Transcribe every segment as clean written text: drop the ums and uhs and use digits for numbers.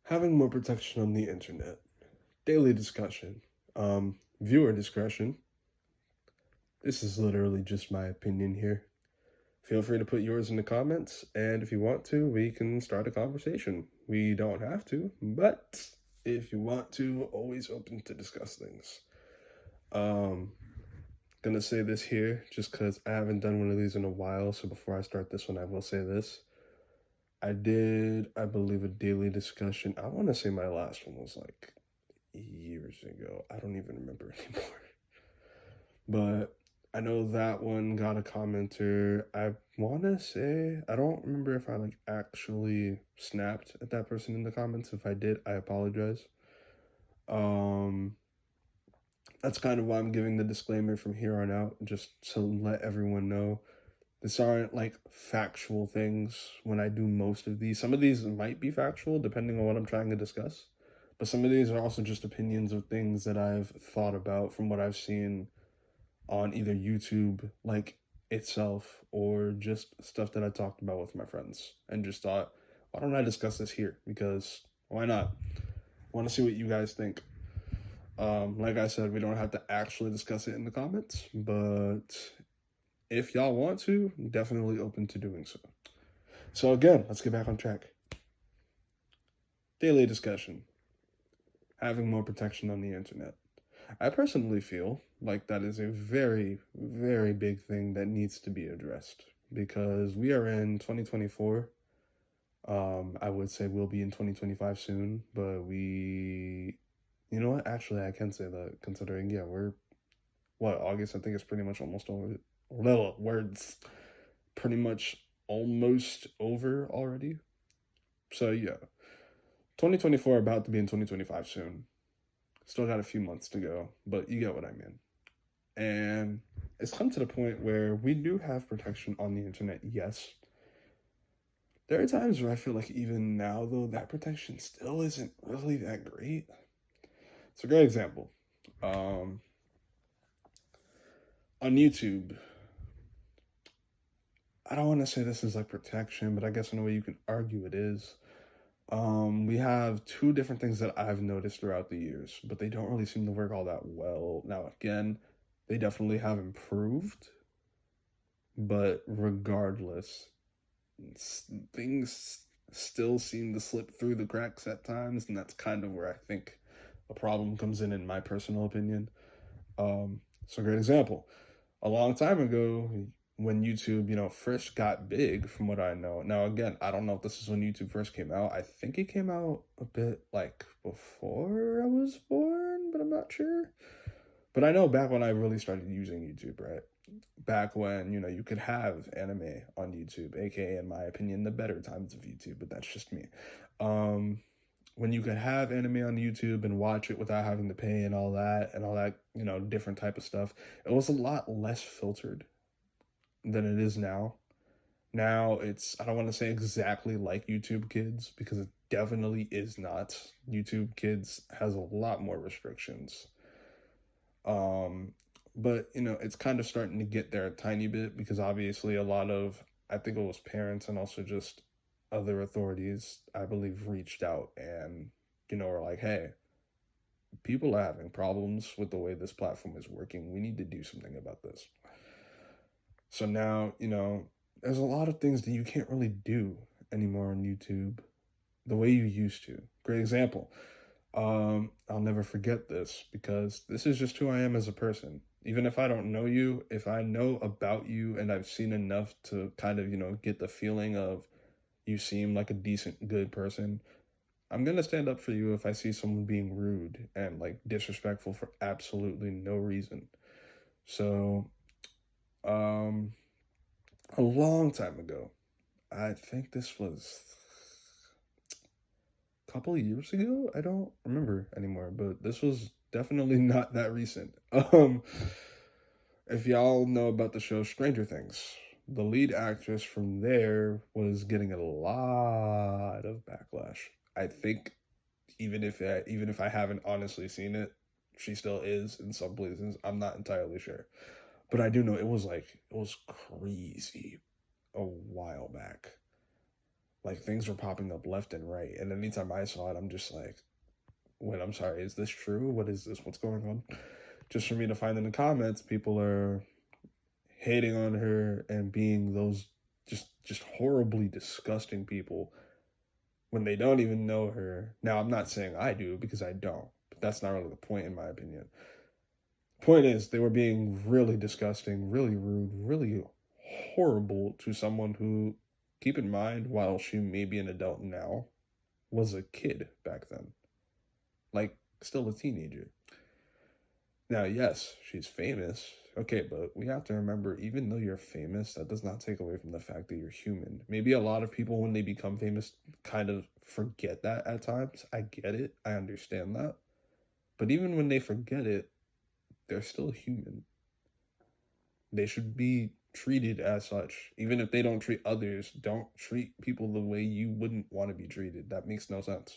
Having more protection on the internet. Daily discussion. Viewer discretion. This is literally just my opinion here. Feel free to put yours in the comments, and if you want to, we can start a conversation. We don't have to, but if you want to, always open to discuss things. Um, gonna say this here just because I haven't done one of these in a while, so before I start this one, I will say this. I did, I believe, a daily discussion. I want to say my last one was like years ago. I don't even remember anymore. But I know that one got a commenter. I want to say, I don't remember if I like actually snapped at that person in the comments. If I did, I apologize. Um, that's kind of why I'm giving the disclaimer from here on out, just to let everyone know. These aren't like factual things when I do most of these. Some of these might be factual depending on what I'm trying to discuss. But some of these are also just opinions of things that I've thought about from what I've seen on either YouTube, like itself, or just stuff that I talked about with my friends. And just thought, why don't I discuss this here? Because why not? I want to see what you guys think. Like I said, we don't have to actually discuss it in the comments, but if y'all want to, definitely open to doing so. So again, let's get back on track. Daily discussion. Having more protection on the internet. I personally feel like that is a very, very big thing that needs to be addressed because we are in 2024. I would say we'll be in 2025 soon, but you know what? Actually, I can say that considering, yeah, we're, August, I think it's pretty much almost over. Little words, pretty much almost over already. So, yeah, 2024 about to be in 2025 soon. Still got a few months to go, but you get what I mean. And it's come to the point where we do have protection on the internet, yes. There are times where I feel like even now, though, that protection still isn't really that great. It's a great example. On YouTube, I don't want to say this is like protection, but I guess in a way you can argue it is. We have two different things that I've noticed throughout the years, but they don't really seem to work all that well. Now, again, they definitely have improved, but regardless, things still seem to slip through the cracks at times, and that's kind of where I think the problem comes in my personal opinion. So, a great example. A long time ago, when YouTube, first got big, from what I know. Now, again, I don't know if this is when YouTube first came out. I think it came out a bit like before I was born, but I'm not sure. But I know back when I really started using YouTube, right? Back when, you could have anime on YouTube, aka, in my opinion, the better times of YouTube, but that's just me. Um, when you could have anime on YouTube and watch it without having to pay and all that, different type of stuff, it was a lot less filtered than it is now. Now I don't want to say exactly like YouTube Kids because it definitely is not. YouTube Kids has a lot more restrictions. Um, but it's kind of starting to get there a tiny bit because obviously a lot of, I think it was parents and also just other authorities, I believe, reached out and, were like, hey, people are having problems with the way this platform is working. We need to do something about this. So now, there's a lot of things that you can't really do anymore on YouTube the way you used to. Great example. I'll never forget this because this is just who I am as a person. Even if I don't know you, if I know about you and I've seen enough to kind of, get the feeling of you seem like a decent, good person, I'm gonna stand up for you if I see someone being rude and like disrespectful for absolutely no reason. So, um, a long time ago, I think this was a couple of years ago. I don't remember anymore, but this was definitely not that recent. If y'all know about the show Stranger Things, the lead actress from there was getting a lot of backlash. I think even if I haven't honestly seen it, she still is in some places. I'm not entirely sure, but I do know it was crazy a while back. Like, things were popping up left and right. And anytime I saw it, I'm just like, wait, I'm sorry, is this true? What is this? What's going on? Just for me to find in the comments, people are hating on her and being those just horribly disgusting people when they don't even know her. Now, I'm not saying I do, because I don't, but that's not really the point, in my opinion. Point is, they were being really disgusting, really rude, really horrible to someone who, keep in mind, while she may be an adult now, was a kid back then. Like, still a teenager. Now, yes, she's famous. Okay, but we have to remember, even though you're famous, that does not take away from the fact that you're human. Maybe a lot of people, when they become famous, kind of forget that at times. I get it. I understand that. But even when they forget it, they're still human. They should be treated as such. Even if they don't treat others, don't treat people the way you wouldn't want to be treated. That makes no sense.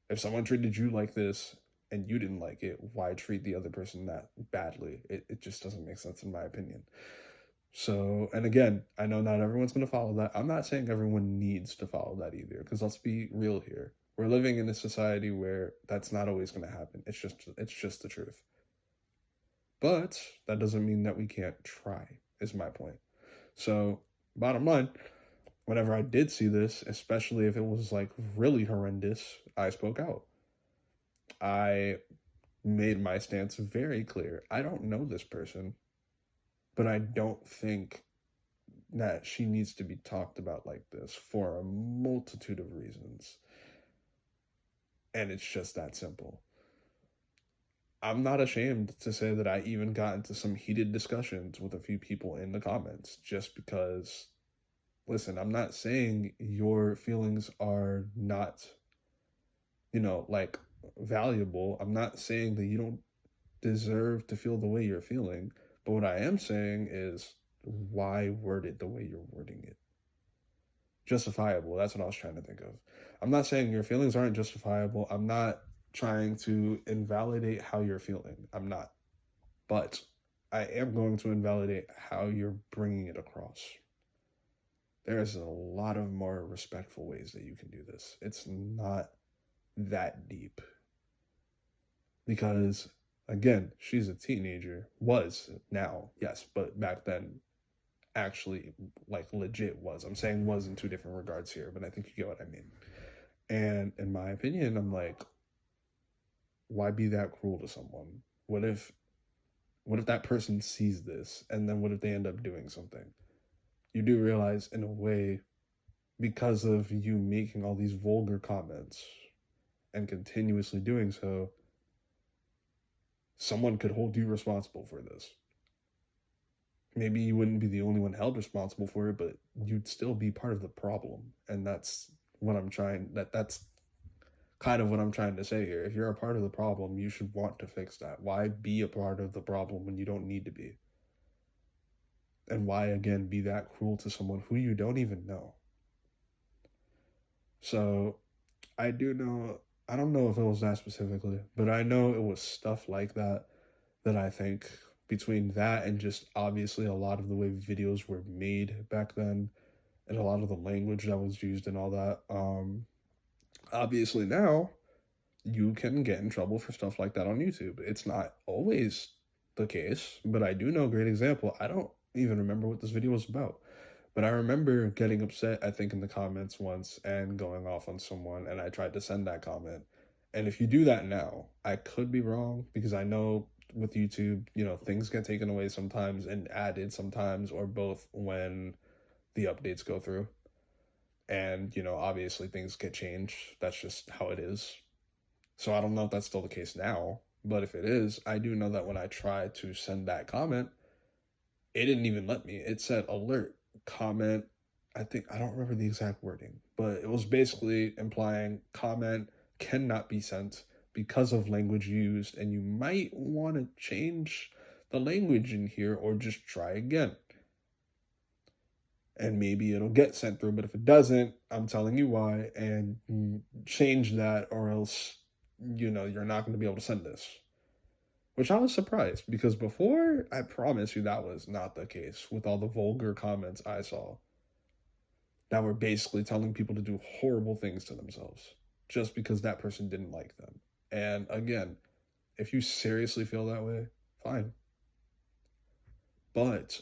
If someone treated you like this and you didn't like it, why treat the other person that badly? It just doesn't make sense, in my opinion. So, and again, I know not everyone's going to follow that. I'm not saying everyone needs to follow that either, because let's be real here. We're living in a society where that's not always going to happen. It's just the truth. But that doesn't mean that we can't try, is my point. So, bottom line, whenever I did see this, especially if it was like really horrendous, I spoke out. I made my stance very clear. I don't know this person, but I don't think that she needs to be talked about like this for a multitude of reasons. And it's just that simple. I'm not ashamed to say that I even got into some heated discussions with a few people in the comments, just because, listen, I'm not saying your feelings are not, like, valuable. I'm not saying that you don't deserve to feel the way you're feeling. But what I am saying is, why word it the way you're wording it? Justifiable. That's what I was trying to think of. I'm not saying your feelings aren't justifiable. I'm not trying to invalidate how you're feeling. I'm not. But I am going to invalidate how you're bringing it across. There's a lot of more respectful ways that you can do this. It's not that deep. Because, again, she's a teenager. Was now, yes, but back then, actually, like, legit was. I'm saying was in two different regards here, but I think you get what I mean. And in my opinion, I'm like, why be that cruel to someone? What if that person sees this, and then what if they end up doing something? You do realize, in a way, because of you making all these vulgar comments and continuously doing so, someone could hold you responsible for this. Maybe you wouldn't be the only one held responsible for it, but you'd still be part of the problem. And that's kind of what I'm trying to say here. If you're a part of the problem, you should want to fix that. Why be a part of the problem when you don't need to be? And why, again, be that cruel to someone who you don't even know? So, I don't know if it was that specifically, but I know it was stuff like that I think, between that and just obviously a lot of the way videos were made back then, and a lot of the language that was used and all that, obviously now you can get in trouble for stuff like that on YouTube. It's not always the case, but I do know a great example. I don't even remember what this video was about, but I remember getting upset, I think, in the comments once and going off on someone, and I tried to send that comment. And if you do that now, I could be wrong, because I know with YouTube, things get taken away sometimes and added sometimes, or both, when the updates go through. And, obviously things get changed. That's just how it is. So I don't know if that's still the case now, but if it is, I do know that when I tried to send that comment, it didn't even let me. It said alert, comment. I don't remember the exact wording, but it was basically implying comment cannot be sent because of language used, and you might want to change the language in here or just try again. And maybe it'll get sent through, but if it doesn't, I'm telling you why, and change that, or else, you're not going to be able to send this. Which I was surprised, because before, I promise you that was not the case with all the vulgar comments I saw. that were basically telling people to do horrible things to themselves just because that person didn't like them. And again, if you seriously feel that way, fine. But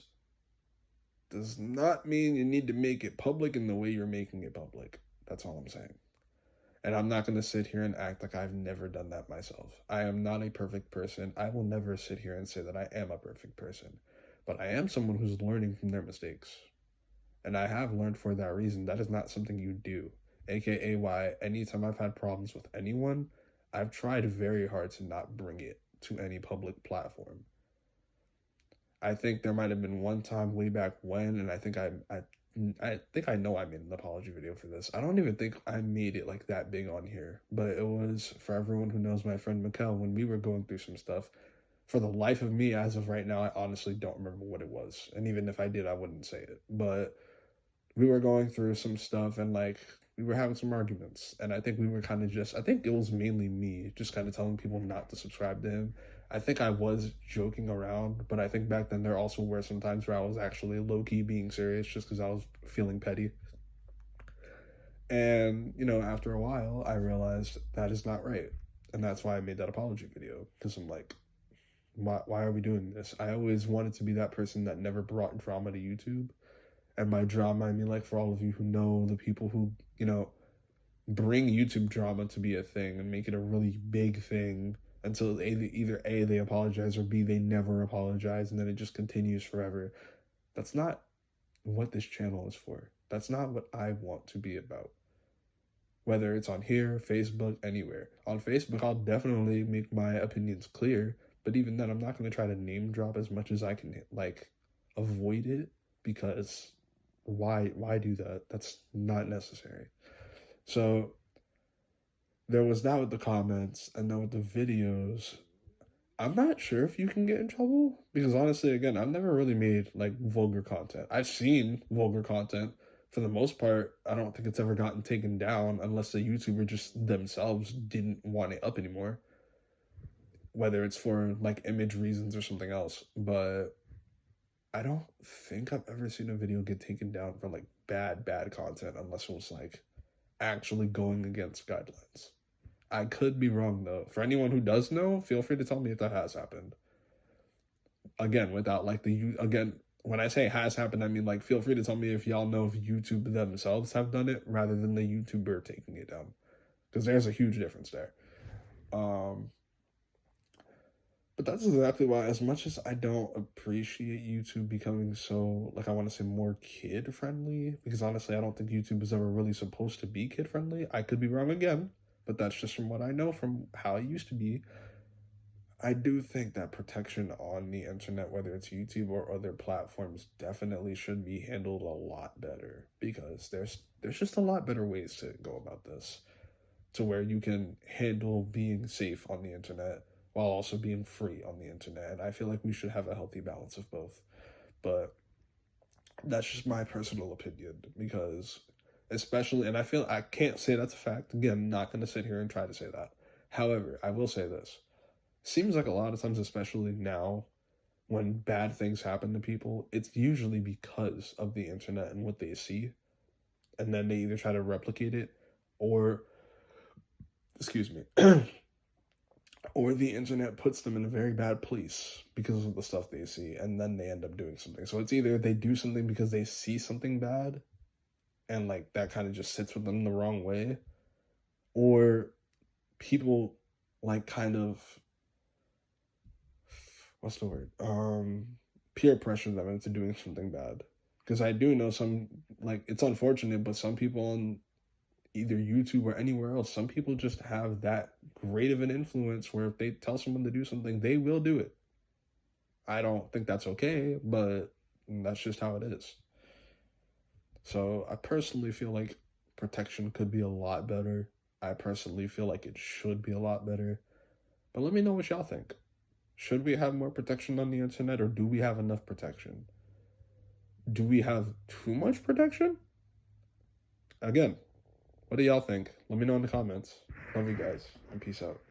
does not mean you need to make it public in the way you're making it public. That's all I'm saying. And I'm not going to sit here and act like I've never done that myself. I am not a perfect person. I will never sit here and say that I am a perfect person. But I am someone who's learning from their mistakes. And I have learned for that reason. That is not something you do. AKA why anytime I've had problems with anyone, I've tried very hard to not bring it to any public platform. I think there might have been one time way back when, and I think I know I made an apology video for this. I don't even think I made it like that big on here, but it was for everyone who knows my friend Mikkel when we were going through some stuff. For the life of me, as of right now, I honestly don't remember what it was, and even if I did, I wouldn't say it. But we were going through some stuff, and like we were having some arguments, and I think we were kind of I think it was mainly me just kind of telling people not to subscribe to him. I think I was joking around, but I think back then there also were some times where I was actually low-key being serious just because I was feeling petty. And, you know, after a while, I realized that is not right. And that's why I made that apology video. Because I'm like, why are we doing this? I always wanted to be that person that never brought drama to YouTube. And by drama, I mean, like, for all of you who know, the people who, you know, bring YouTube drama to be a thing and make it a really big thing until either A, they apologize, or B, they never apologize, and then it just continues forever. That's not what this channel is for. That's not what I want to be about. Whether it's on here, Facebook, anywhere. On Facebook, I'll definitely make my opinions clear, but even then, I'm not going to try to name drop as much as I can, like, avoid it, because why do that? That's not necessary. So there was that with the comments, and then with the videos, I'm not sure if you can get in trouble, because honestly, again, I've never really made like vulgar content. I've seen vulgar content. For the most part, I don't think it's ever gotten taken down unless the YouTuber just themselves didn't want it up anymore, whether it's for like image reasons or something else. But I don't think I've ever seen a video get taken down for like bad content unless it was like actually going against guidelines. I could be wrong though. For anyone who does know, feel free to tell me if that has happened. Again, without like when I say has happened, I mean like feel free to tell me if y'all know if YouTube themselves have done it rather than the YouTuber taking it down, because there's a huge difference there. But that's exactly why, as much as I don't appreciate YouTube becoming so, like, I want to say more kid-friendly, because honestly, I don't think YouTube is ever really supposed to be kid-friendly. I could be wrong again, but that's just from what I know from how it used to be. I do think that protection on the internet, whether it's YouTube or other platforms, definitely should be handled a lot better, because there's just a lot better ways to go about this, to where you can handle being safe on the internet while also being free on the internet. And I feel like we should have a healthy balance of both. But that's just my personal opinion, because especially, and I can't say that's a fact. Again, I'm not going to sit here and try to say that. However, I will say this. Seems like a lot of times, especially now, when bad things happen to people, it's usually because of the internet and what they see. And then they either try to replicate it or, excuse me, or the internet puts them in a very bad place because of the stuff they see, and then they end up doing something. So it's either they do something because they see something bad, and like that kind of just sits with them the wrong way, or people like kind of, what's the word? Peer pressure them into doing something bad. Because I do know some, like, it's unfortunate, but some people on either YouTube or anywhere else, some people just have that great of an influence where if they tell someone to do something, they will do it. I don't think that's okay, but that's just how it is. So I personally feel like protection could be a lot better. I personally feel like it should be a lot better. But let me know what y'all think. Should we have more protection on the internet, or do we have enough protection? Do we have too much protection? Again, what do y'all think? Let me know in the comments. Love you guys, and peace out.